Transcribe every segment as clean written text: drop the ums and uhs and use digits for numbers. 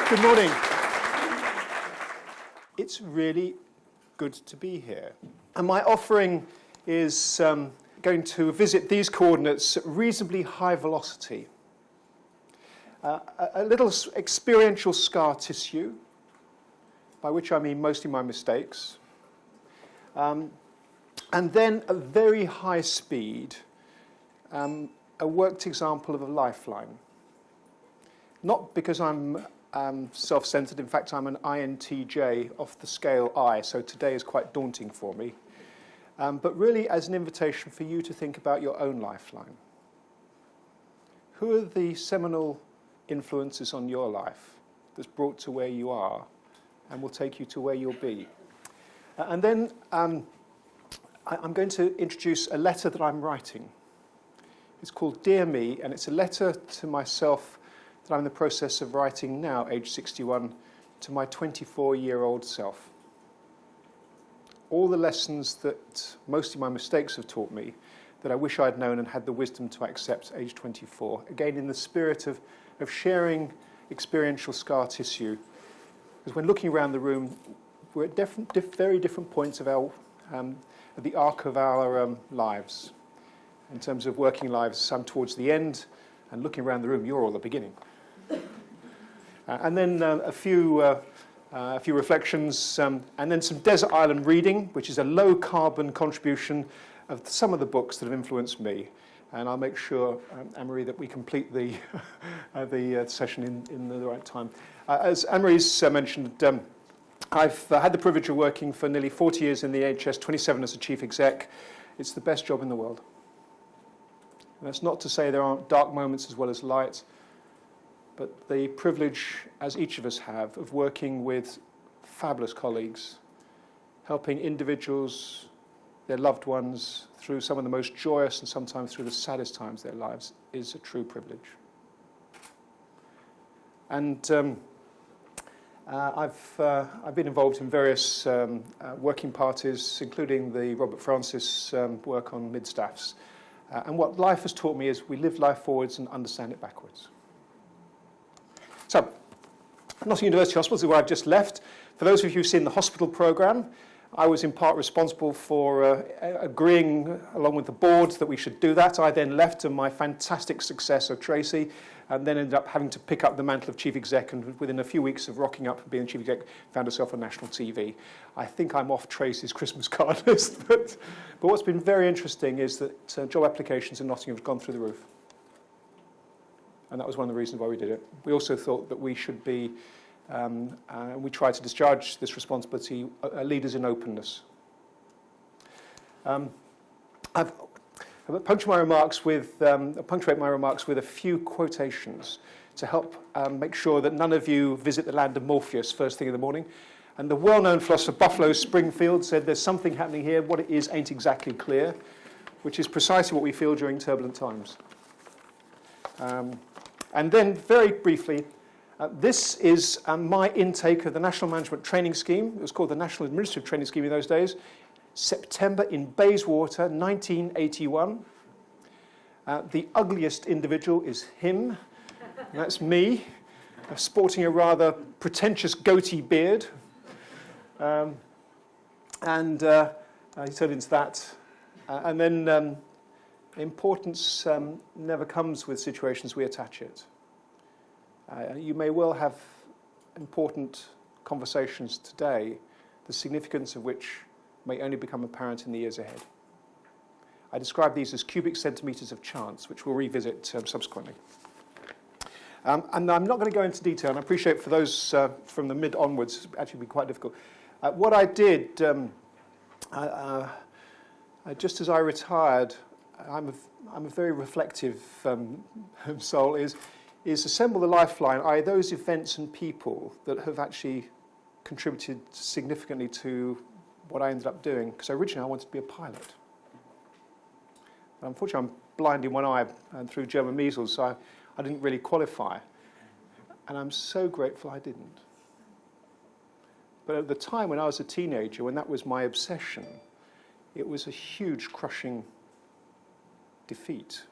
Good morning. It's really good to be here. And my offering is going to visit these coordinates at reasonably high velocity. A little experiential scar tissue, by which I mean mostly my mistakes. And then a very high speed, a worked example of a lifeline. Not because I'm self-centered. In fact, I'm an INTJ off the scale I, so today is quite daunting for me. But really as an invitation for you to think about your own lifeline. Who are the seminal influences on your life that's brought to where you are and will take you to where you'll be? And then I'm going to introduce a letter that I'm writing. It's called Dear Me, and it's a letter to myself that I'm in the process of writing now, age 61, to my 24-year-old self. All the lessons that most of my mistakes have taught me that I wish I'd known and had the wisdom to accept, age 24. Again, in the spirit of sharing experiential scar tissue. Because when looking around the room, we're at very different points of the arc of our lives. In terms of working lives, I'm towards the end, and looking around the room, you're all at the beginning. And then a few reflections, and then some desert island reading, which is a low-carbon contribution of some of the books that have influenced me. And I'll make sure, Anne-Marie, that we complete the session in the right time. As Anne-Marie's mentioned, I've had the privilege of working for nearly 40 years in the NHS, 27 as a chief exec. It's the best job in the world. And that's not to say there aren't dark moments as well as light, but the privilege, as each of us have, of working with fabulous colleagues, helping individuals, their loved ones, through some of the most joyous and sometimes through the saddest times of their lives, is a true privilege. And I've been involved in various working parties, including the Robert Francis work on mid-staffs. And what life has taught me is we live life forwards and understand it backwards. So, Nottingham University Hospital is where I've just left. For those of you who've seen the hospital programme, I was in part responsible for agreeing, along with the board, that we should do that. I then left, and my fantastic successor, Tracy, and then ended up having to pick up the mantle of chief exec, and within a few weeks of rocking up and being chief exec, found herself on national TV. I think I'm off Tracy's Christmas card list, but what's been very interesting is that job applications in Nottingham have gone through the roof. And that was one of the reasons why we did it. We also thought that we should be, we tried to discharge this responsibility, leaders in openness. I've punctuate my remarks with a few quotations to help make sure that none of you visit the land of Morpheus first thing in the morning. And the well-known philosopher Buffalo Springfield said, "There's something happening here. What it is ain't exactly clear," which is precisely what we feel during turbulent times. And then, very briefly, this is my intake of the National Management Training Scheme. It was called the National Administrative Training Scheme in those days. September in Bayswater, 1981. The ugliest individual is him. That's me, sporting a rather pretentious goatee beard. He turned into that. And then importance never comes with situations we attach it. You may well have important conversations today, the significance of which may only become apparent in the years ahead. I describe these as cubic centimetres of chance, which we'll revisit subsequently. And I'm not going to go into detail, and I appreciate for those from the mid onwards, it's actually been quite difficult. What I did, just as I retired, I'm a very reflective soul, is assemble the lifeline, i.e. those events and people that have actually contributed significantly to what I ended up doing, because originally I wanted to be a pilot. But unfortunately, I'm blind in one eye and through German measles, so I didn't really qualify. And I'm so grateful I didn't. But at the time when I was a teenager, when that was my obsession, it was a huge, crushing defeat.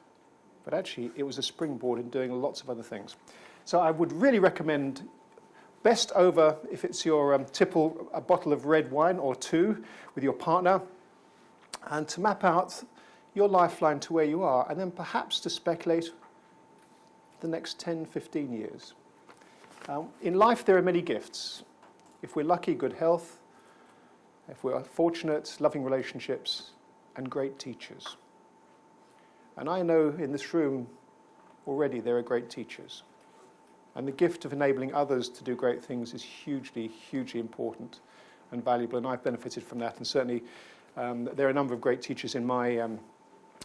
But actually, it was a springboard in doing lots of other things. So I would really recommend best over, if it's your tipple, a bottle of red wine or two with your partner, and to map out your lifeline to where you are, and then perhaps to speculate the next 10, 15 years. In life, there are many gifts. If we're lucky, good health. If we're fortunate, loving relationships, and great teachers. And I know in this room already there are great teachers. And the gift of enabling others to do great things is hugely, hugely important and valuable, and I've benefited from that. And certainly there are a number of great teachers in my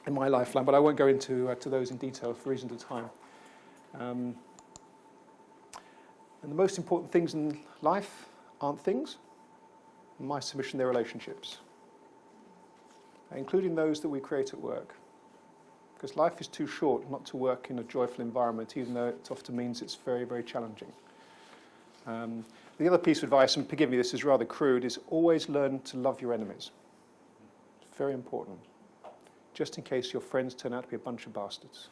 lifeline, but I won't go into to those in detail for reasons of time. And the most important things in life aren't things. In my submission, they're relationships, including those that we create at work. Because life is too short not to work in a joyful environment, even though it often means it's very, very challenging. The other piece of advice, and forgive me, this is rather crude, is always learn to love your enemies. It's very important, just in case your friends turn out to be a bunch of bastards.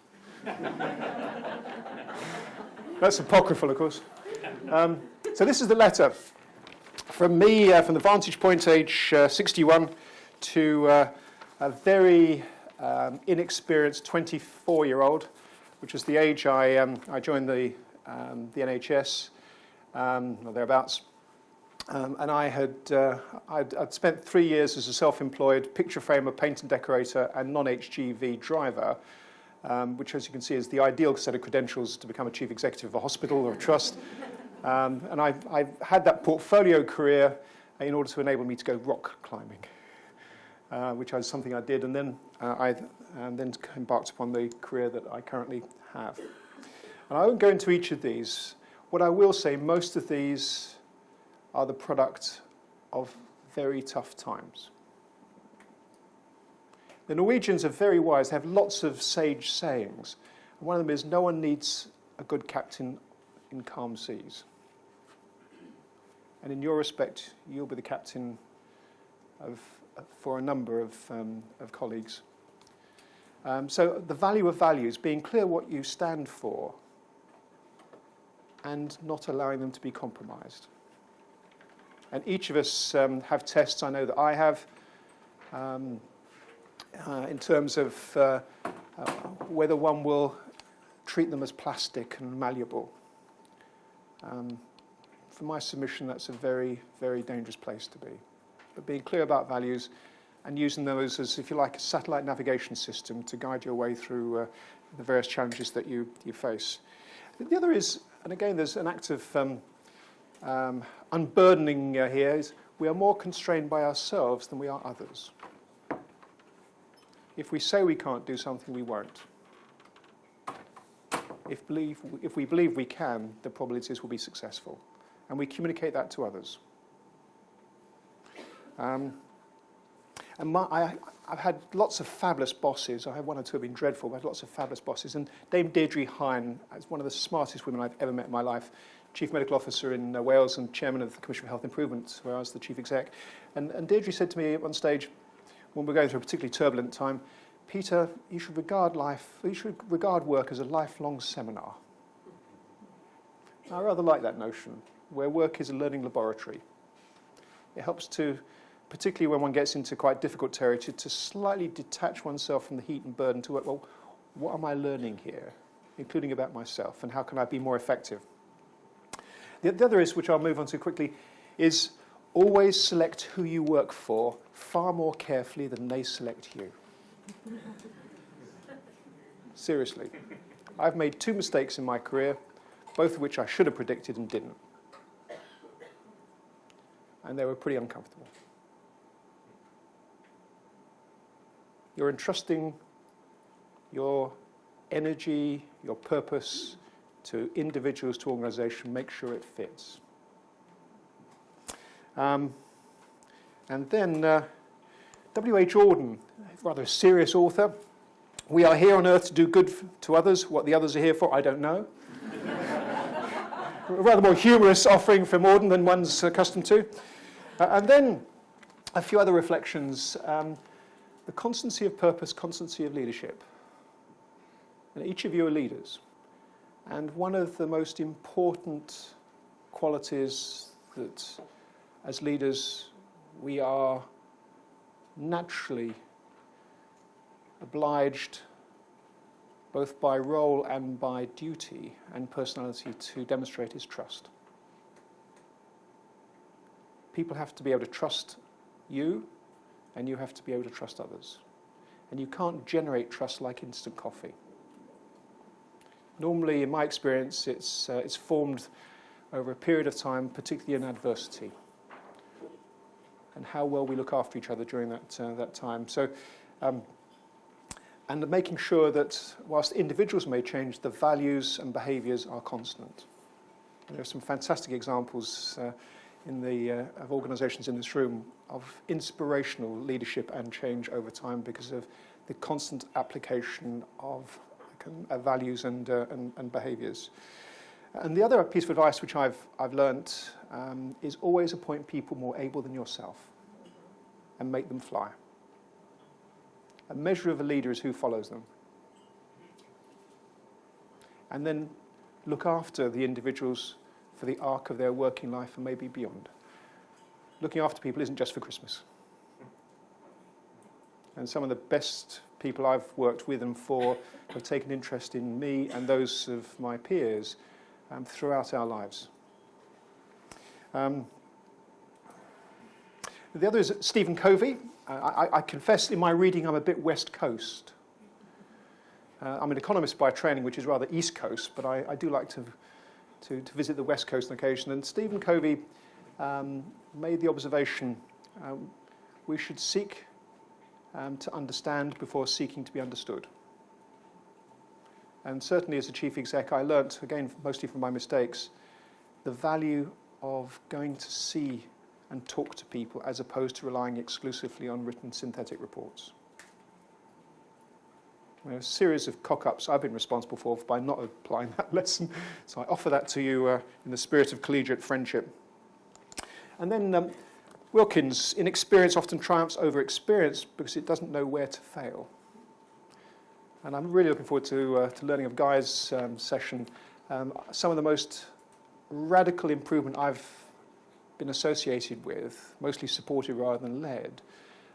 That's apocryphal, of course. So this is the letter from me, from the vantage point, age 61, to a very inexperienced 24-year-old, which is the age I joined the NHS, or thereabouts. And I'd spent 3 years as a self-employed picture framer, paint and decorator, and non-HGV driver, which, as you can see, is the ideal set of credentials to become a chief executive of a hospital or a trust. And I've had that portfolio career in order to enable me to go rock climbing, which is something I did, and then I embarked upon the career that I currently have. And I won't go into each of these. What I will say, most of these are the product of very tough times. The Norwegians are very wise. They have lots of sage sayings. And one of them is, no one needs a good captain in calm seas. And in your respect, you'll be the captain for a number of colleagues. So the value of values, being clear what you stand for and not allowing them to be compromised. And each of us have tests, I know that I have, in terms of whether one will treat them as plastic and malleable. For my submission, that's a very, very dangerous place to be. But being clear about values and using those as, if you like, a satellite navigation system to guide your way through the various challenges that you face. The other is, and again, there's an act of unburdening here, is we are more constrained by ourselves than we are others. If we say we can't do something, we won't. If we believe we can, the probability is we'll be successful. And we communicate that to others. I've had lots of fabulous bosses. I had one or two who have been dreadful, but I've had lots of fabulous bosses. And Dame Deirdre Hine is one of the smartest women I've ever met in my life. Chief Medical Officer in Wales and Chairman of the Commission for Health Improvement, where I was the Chief Exec. And Deirdre said to me at one stage, when we were going through a particularly turbulent time, Peter, you should regard work as a lifelong seminar. I rather like that notion, where work is a learning laboratory. It helps to, particularly when one gets into quite difficult territory, to slightly detach oneself from the heat and burden to work, well, what am I learning here, including about myself, and how can I be more effective? The other is, which I'll move on to quickly, is always select who you work for far more carefully than they select you. Seriously. I've made 2 mistakes in my career, both of which I should have predicted and didn't. And they were pretty uncomfortable. You're entrusting your energy, your purpose to individuals, to organisation, make sure it fits. And then W.H. Auden, rather a serious author. We are here on earth to do good to others. What the others are here for, I don't know. A rather more humorous offering from Auden than one's accustomed to. And then a few other reflections. The constancy of purpose, constancy of leadership. And each of you are leaders. And one of the most important qualities that, as leaders, we are naturally obliged, both by role and by duty and personality, to demonstrate is trust. People have to be able to trust you, and you have to be able to trust others. And you can't generate trust like instant coffee. Normally, in my experience, it's formed over a period of time, particularly in adversity, and how well we look after each other during that time. So, and making sure that whilst individuals may change, the values and behaviours are constant. And there are some fantastic examples of organisations in this room of inspirational leadership and change over time because of the constant application of values and behaviours. And the other piece of advice which I've learnt is always appoint people more able than yourself and make them fly. A measure of a leader is who follows them. And then look after the individuals for the arc of their working life and maybe beyond. Looking after people isn't just for Christmas. And some of the best people I've worked with and for have taken interest in me and those of my peers throughout our lives. The other is Stephen Covey. I confess in my reading I'm a bit West Coast. I'm an economist by training, which is rather East Coast, but I do like to visit the West Coast on occasion. And Stephen Covey made the observation, we should seek to understand before seeking to be understood. And certainly as a chief exec, I learnt, again, mostly from my mistakes, the value of going to see and talk to people as opposed to relying exclusively on written synthetic reports. A series of cock-ups I've been responsible for by not applying that lesson. So I offer that to you in the spirit of collegiate friendship. And then Wilkins, inexperience often triumphs over experience because it doesn't know where to fail. And I'm really looking forward to learning of Guy's session. Some of the most radical improvement I've been associated with, mostly supported rather than led,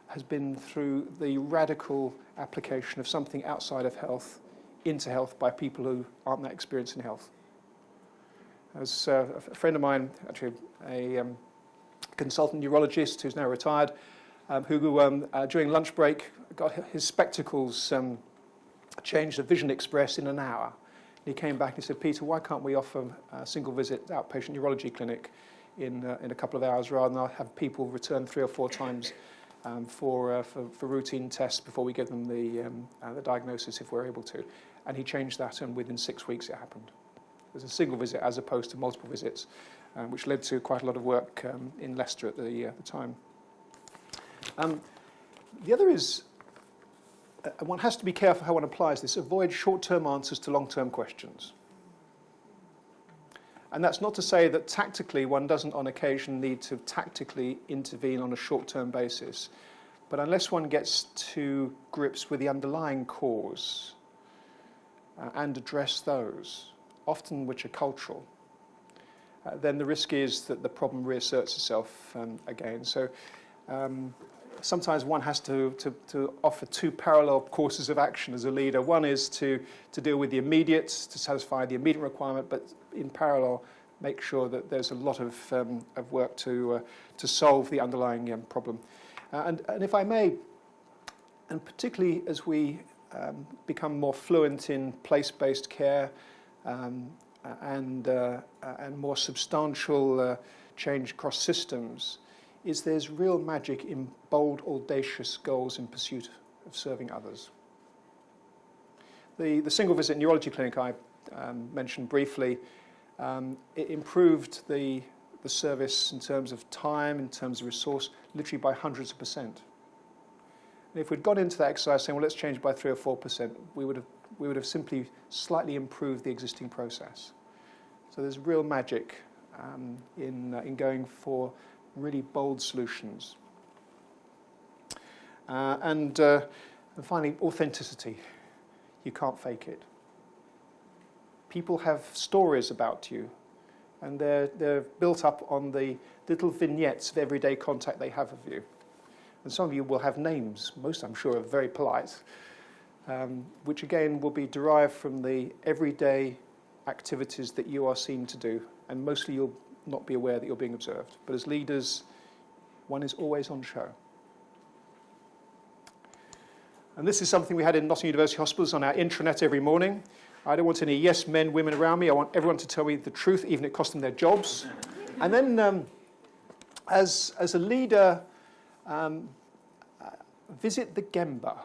has been through the radical application of something outside of health into health by people who aren't that experienced in health. As a friend of mine, actually a consultant neurologist who's now retired, who during lunch break got his spectacles changed to Vision Express in an hour. And he came back and he said, Peter, why can't we offer a single visit outpatient neurology clinic in a couple of hours rather than have people return 3 or 4 times for routine tests before we give them the diagnosis if we're able to. And he changed that, and within 6 weeks it happened. It was a single visit as opposed to multiple visits, which led to quite a lot of work in Leicester at the time. The other is, one has to be careful how one applies this. Avoid short-term answers to long-term questions. And that's not to say that tactically one doesn't on occasion need to tactically intervene on a short-term basis. But unless one gets to grips with the underlying cause and address those, often which are cultural, then the risk is that the problem reasserts itself again. So sometimes one has to offer 2 parallel courses of action as a leader. One is to deal with the immediate, to satisfy the immediate requirement, but in parallel, make sure that there's a lot of work to solve the underlying problem. And if I may, and particularly as we become more fluent in place-based care and more substantial change across systems, is there's real magic in bold, audacious goals in pursuit of serving others. The single visit neurology clinic I mentioned briefly, it improved the service in terms of time, in terms of resource, literally by hundreds of %. And if we'd gone into that exercise saying, well, let's change by 3 or 4%, we would have simply slightly improved the existing process. So there's real magic in going for really bold solutions. And finally, authenticity. You can't fake it. People have stories about you. And they're built up on the little vignettes of everyday contact they have with you. And some of you will have names, most I'm sure are very polite, which again will be derived from the everyday activities that you are seen to do. And mostly you'll not be aware that you're being observed. But as leaders, one is always on show. And this is something we had in Nottingham University Hospitals on our intranet every morning. I don't want any yes men, women around me. I want everyone to tell me the truth, even if it costs them their jobs. And then as a leader, visit the Gemba,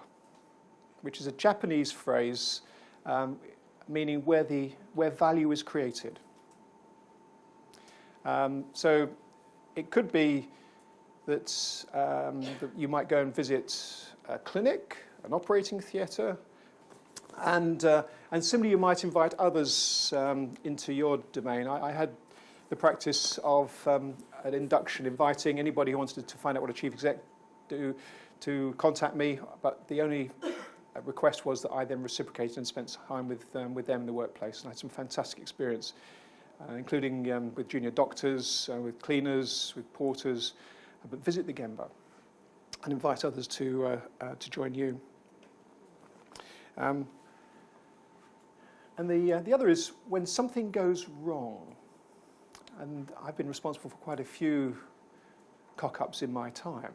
which is a Japanese phrase meaning where value is created. So it could be that you might go and visit a clinic, an operating theatre, and similarly you might invite others into your domain. I had the practice of an induction, inviting anybody who wanted to find out what a chief exec do to contact me, but the only request was that I then reciprocated and spent time with them in the workplace. And I had some fantastic experience, including with junior doctors, with cleaners, with porters. But visit the Gemba and invite others to join you. And the other is when something goes wrong, and I've been responsible for quite a few cock-ups in my time.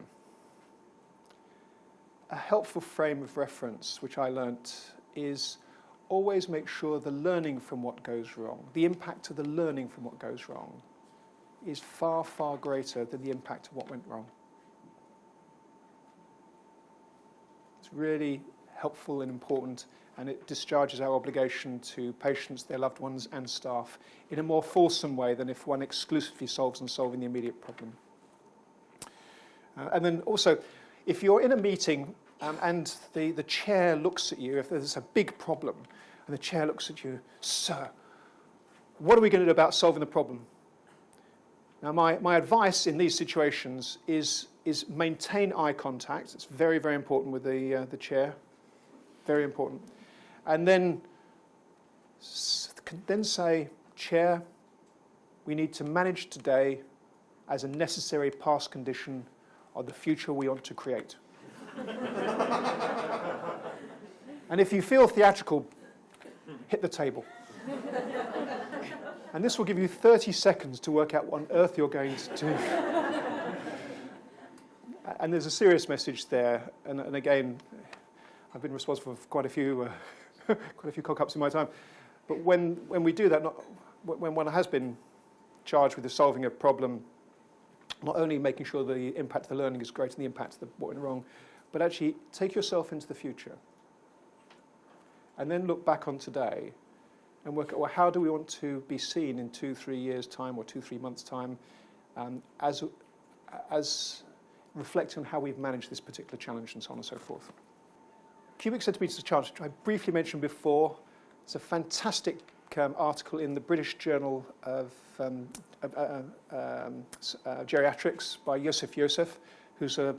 A helpful frame of reference, which I learnt, is always make sure the learning from what goes wrong, the impact of the learning from what goes wrong, is far, far greater than the impact of what went wrong. It's really helpful and important, and it discharges our obligation to patients, their loved ones, and staff in a more fulsome way than if one exclusively solves on solving the immediate problem. And then also, if you're in a meeting and the chair looks at you, if there's a big problem, and the chair looks at you, "Sir, what are we going to do about solving the problem?" Now, my advice in these situations is maintain eye contact. It's very, very important with the chair. Very important. And then say, "Chair, we need to manage today as a necessary past condition of the future we want to create." And if you feel theatrical, hit the table. And this will give you 30 seconds to work out what on earth you're going to do. And there's a serious message there. And again, I've been responsible for quite a few cock-ups in my time. But when we do that, when one has been charged with the solving a problem, not only making sure the impact of the learning is great and the impact of what went wrong, but actually take yourself into the future. And then look back on today and work out, well, how do we want to be seen in 2-3 years' time or 2-3 months' time as reflecting on how we've managed this particular challenge and so on and so forth. Cubic centimetres of charge, which I briefly mentioned before. It's a fantastic article in the British Journal of Geriatrics by Yosef, who's a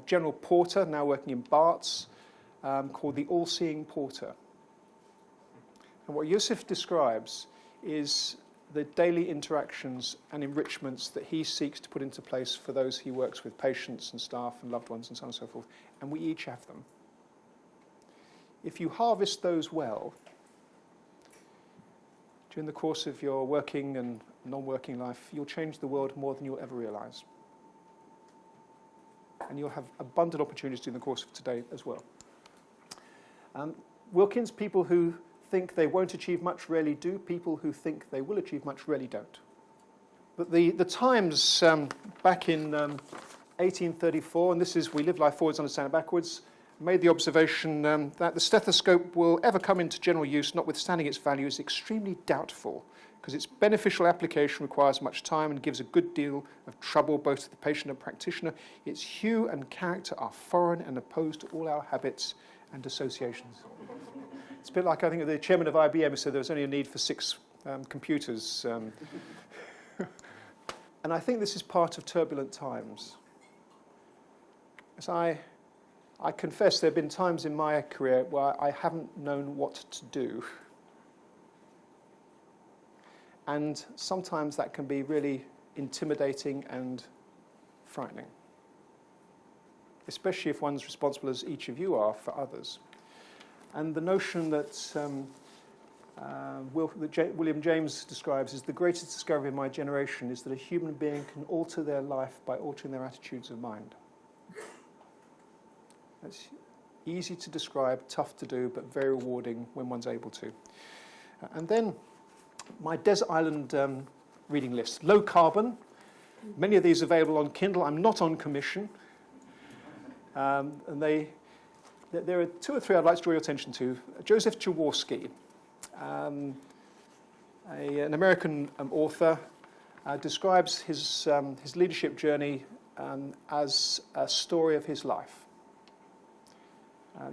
general porter now working in Barts, called the All-Seeing Porter. And what Yosef describes is the daily interactions and enrichments that he seeks to put into place for those he works with, patients and staff and loved ones and so on and so forth. And we each have them. If you harvest those well, during the course of your working and non-working life, you'll change the world more than you'll ever realise. And you'll have abundant opportunities in the course of today as well. Wilkins, people who think they won't achieve much rarely do. People who think they will achieve much rarely don't. But the Times, back in 1834, and this is We Live Life Forwards, Understand It Backwards, made the observation that the stethoscope will ever come into general use, notwithstanding its value, is extremely doubtful, because its beneficial application requires much time and gives a good deal of trouble both to the patient and practitioner. Its hue and character are foreign and opposed to all our habits and associations. It's a bit like, I think, the chairman of IBM said there was only a need for 6 computers. And I think this is part of turbulent times. As I confess there have been times in my career where I haven't known what to do. And sometimes that can be really intimidating and frightening, especially if one's responsible, as each of you are, for others. And the notion that William James describes as the greatest discovery of my generation is that a human being can alter their life by altering their attitudes of mind. That's easy to describe, tough to do, but very rewarding when one's able to. And then my desert island reading list. Low carbon. Many of these available on Kindle. I'm not on commission. And there are two or three I'd like to draw your attention to. Joseph Jaworski, an American author, describes his leadership journey as a story of his life.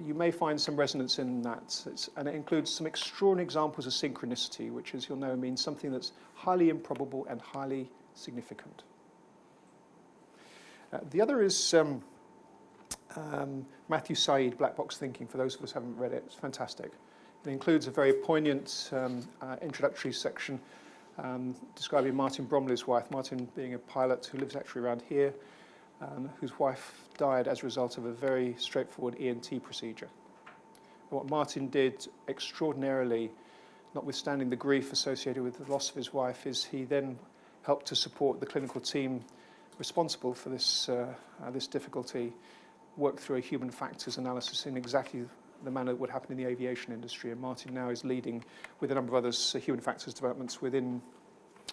You may find some resonance in that, and it includes some extraordinary examples of synchronicity, which, as you'll know, means something that's highly improbable and highly significant. The other is Matthew Said, Black Box Thinking, for those of us who haven't read it. It's fantastic. It includes a very poignant introductory section describing Martin Bromley's wife, Martin being a pilot who lives actually around here, whose wife died as a result of a very straightforward ENT procedure. And what Martin did extraordinarily, notwithstanding the grief associated with the loss of his wife, is he then helped to support the clinical team responsible for this difficulty, work through a human factors analysis in exactly the manner that would happen in the aviation industry. And Martin now is leading, with a number of others, human factors developments within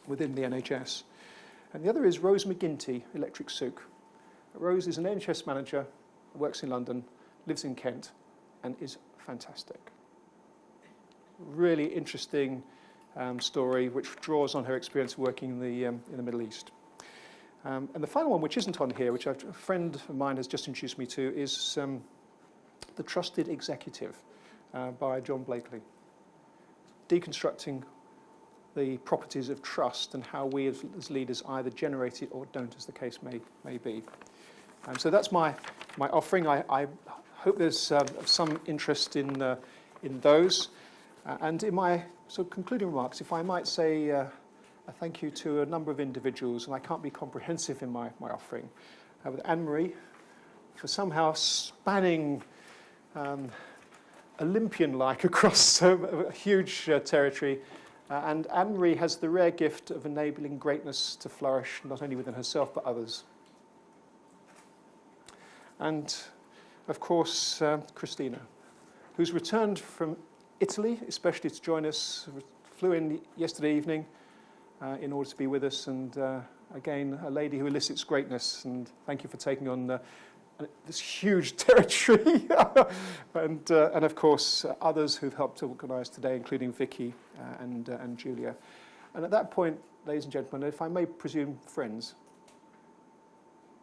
the NHS. And the other is Rose McGinty, Electric Souk. Rose is an NHS manager, works in London, lives in Kent, and is fantastic. Really interesting story, which draws on her experience working in the Middle East. And the final one, which isn't on here, which a friend of mine has just introduced me to, is The Trusted Executive by John Blakely. Deconstructing the properties of trust and how we as leaders either generate it or don't, as the case may be. So that's my offering. I hope there's some interest in those. And in my sort of concluding remarks, if I might say a thank you to a number of individuals, and I can't be comprehensive in my offering, with Anne-Marie for somehow spanning Olympian-like across a huge territory. And Anne-Marie has the rare gift of enabling greatness to flourish, not only within herself, but others. And, of course, Christina, who's returned from Italy, especially to join us, flew in yesterday evening in order to be with us. And, again, a lady who elicits greatness. And thank you for taking on this huge territory. and, of course, others who've helped to organise today, including Vicky and Julia. And at that point, ladies and gentlemen, if I may presume friends,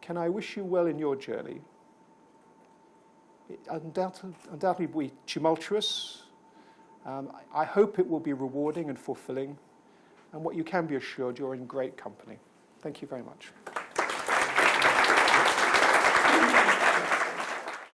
can I wish you well in your journey? It undoubtedly will be tumultuous. I hope it will be rewarding and fulfilling. And what you can be assured, you're in great company. Thank you very much.